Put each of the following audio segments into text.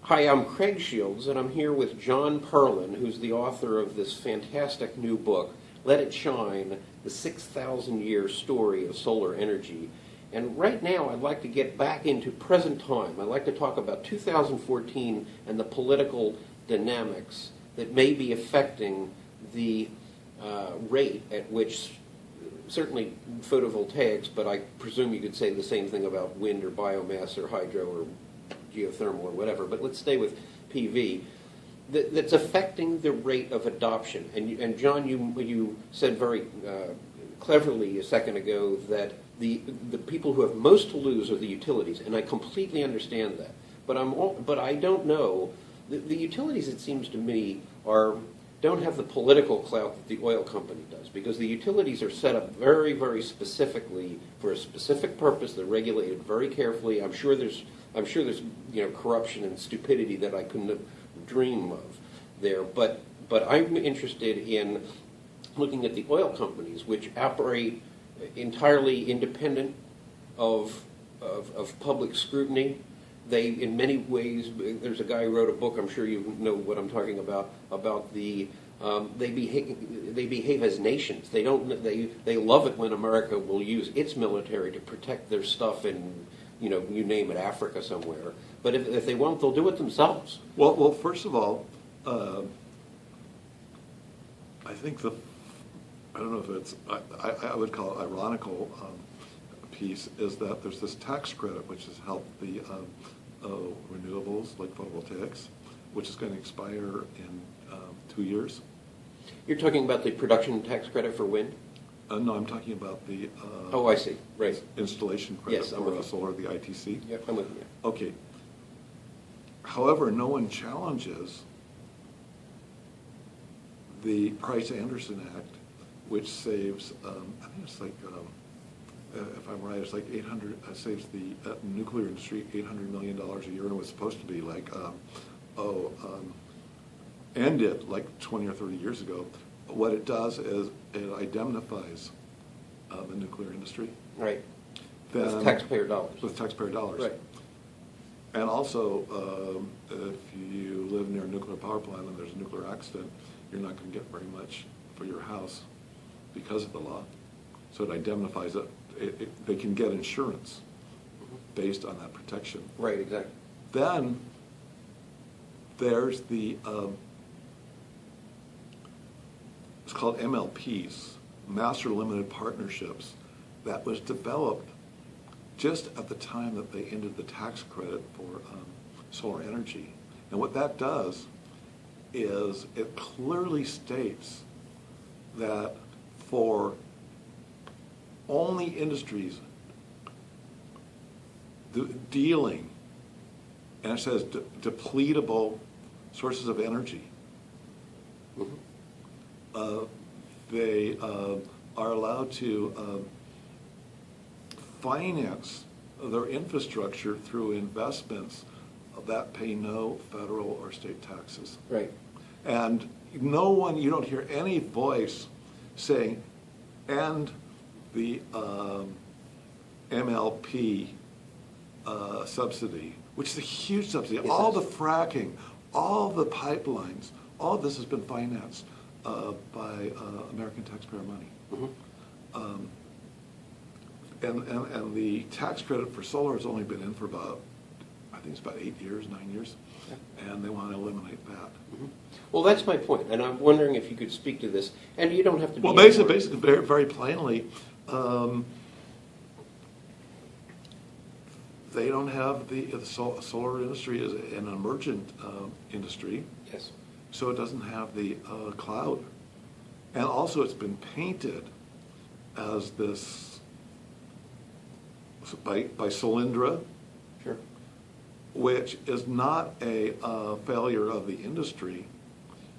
Hi, I'm Craig Shields, and I'm here with John Perlin, who's the author of this fantastic new book, Let It Shine, the 6,000-year story of solar energy. And right now, I'd like to get back into present time. I'd like to talk about 2014 and the political dynamics that may be affecting the rate at which, certainly photovoltaics, but I presume you could say the same thing about wind or biomass or hydro or geothermal or whatever, but let's stay with PV, that's affecting the rate of adoption. And John, you said very cleverly a second ago that the people who have most to lose are the utilities, and I completely understand that. But I don't know. The utilities, it seems to me, don't have the political clout that the oil company does, because the utilities are set up very, very specifically for a specific purpose. They're regulated very carefully. I'm sure there's corruption and stupidity that I couldn't dream of there. But I'm interested in looking at the oil companies, which operate entirely independent of public scrutiny. They, in many ways, there's a guy who wrote a book, I'm sure you know what I'm talking about they behave as nations. They love it when America will use its military to protect their stuff in, you name it, Africa somewhere. But if they won't, they'll do it themselves. Well, first of all, I think I don't know if it's, I would call it ironical piece, is that there's this tax credit which has helped the renewables like photovoltaics, which is going to expire in 2 years. You're talking about the production tax credit for wind? No, I'm talking about the oh, I see. Right. Installation credit for solar, the ITC. Yep, I'm with you. Okay. However, no one challenges the Price-Anderson Act, which saves, I think it's like, if I'm right, it's like 800, saves the nuclear industry $800 million a year, and it was supposed to be like, ended like 20 or 30 years ago. What it does is it indemnifies the nuclear industry. Right. With taxpayer dollars. With taxpayer dollars. Right. And also, if you live near a nuclear power plant and there's a nuclear accident, you're not going to get very much for your house because of the law. So it indemnifies it. They can get insurance based on that protection. Right, exactly. Then there's the, it's called MLPs, Master Limited Partnerships, that was developed just at the time that they ended the tax credit for solar energy. And what that does is it clearly states that for only industries dealing, and it says depletable sources of energy, they are allowed to finance their infrastructure through investments that pay no federal or state taxes. Right. And no one, you don't hear any voice saying, and the MLP subsidy, which is a huge subsidy. Yes, all the fracking, all the pipelines, all of this has been financed by American taxpayer money. Mm-hmm. And the tax credit for solar has only been in for about, I think it's about 8 years, 9 years, and they want to eliminate that. Mm-hmm. Well, that's my point, and I'm wondering if you could speak to this. And you don't have to. Well, basically, very plainly, they don't have the solar industry is an emergent industry. Yes. So it doesn't have the cloud, and also it's been painted as this by Solyndra. Sure. Which is not a failure of the industry.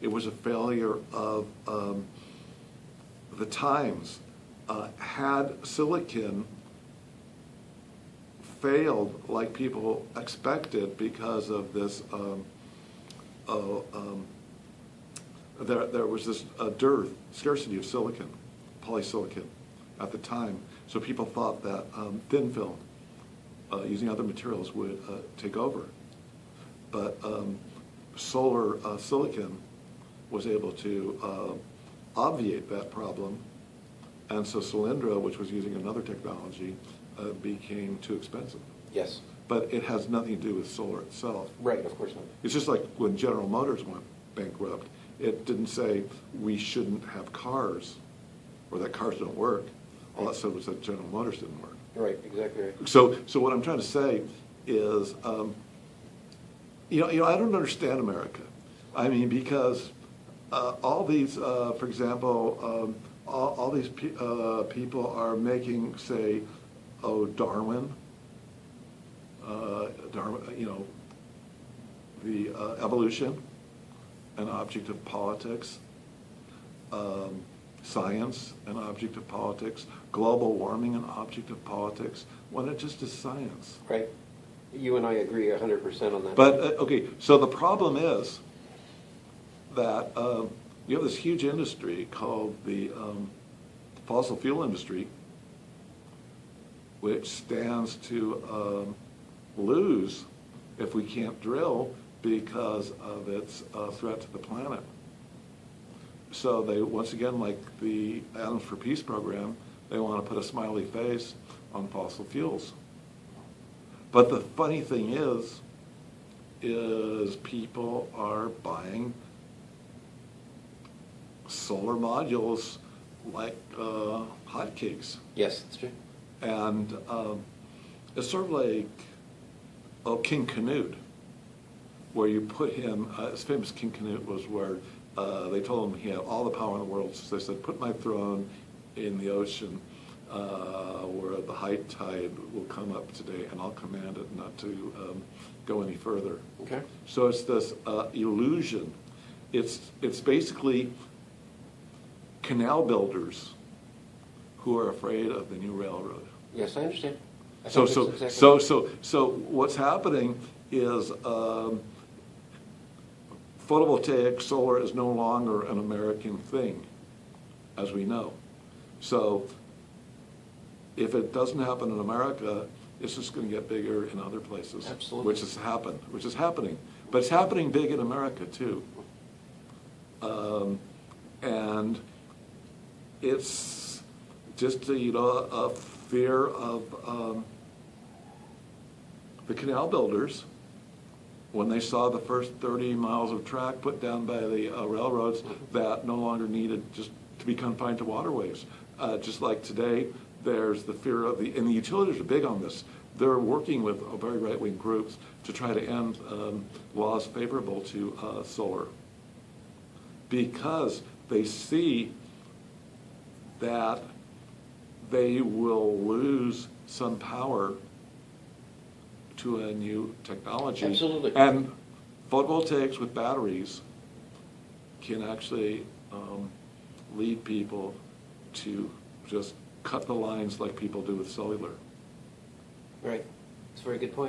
It was a failure of the times. Had silicon failed like people expected because of this, there was this scarcity of silicon, polysilicon at the time. So people thought that thin film, using other materials, would take over. but solar silicon was able to obviate that problem, and so Solyndra, which was using another technology, became too expensive. Yes. But it has nothing to do with solar itself. Right, of course not. It's just like when General Motors went bankrupt, it didn't say we shouldn't have cars or that cars don't work. All it said was that General Motors didn't work. Right, exactly right. So what I'm trying to say is, I don't understand America. I mean, because all these, for example, all these people are making, say, Darwin, the evolution, an object of politics, science, an object of politics, global warming, an object of politics, when it just is science. Right. You and I agree 100% on that. But, okay, so the problem is that you have this huge industry called the fossil fuel industry, which stands to lose if we can't drill because of its threat to the planet. So they, once again, like the Atoms for Peace program, they want to put a smiley face on fossil fuels. But the funny thing is people are buying solar modules like hotcakes. Yes, that's true. And it's sort of like King Canute, where you put him, his famous King Canute was where they told him he had all the power in the world. So they said, put my throne in the ocean where the high tide will come up today, and I'll command it not to go any further. Okay. So it's this illusion. It's basically canal builders who are afraid of the new railroad. Yes, I understand. I So think that's exactly so what's happening is photovoltaic solar is no longer an American thing, as we know. So if it doesn't happen in America, it's just going to get bigger in other places. Absolutely. Which is happening. But it's happening big in America too. And it's just a fear of the canal builders when they saw the first 30 miles of track put down by the railroads that no longer needed just to be confined to waterways. Just like today, there's the fear of and the utilities are big on this. They're working with very right-wing groups to try to end laws favorable to solar, because they see that they will lose some power to a new technology. Absolutely. And photovoltaics with batteries can actually lead people to just cut the lines like people do with cellular. Right. That's a very good point.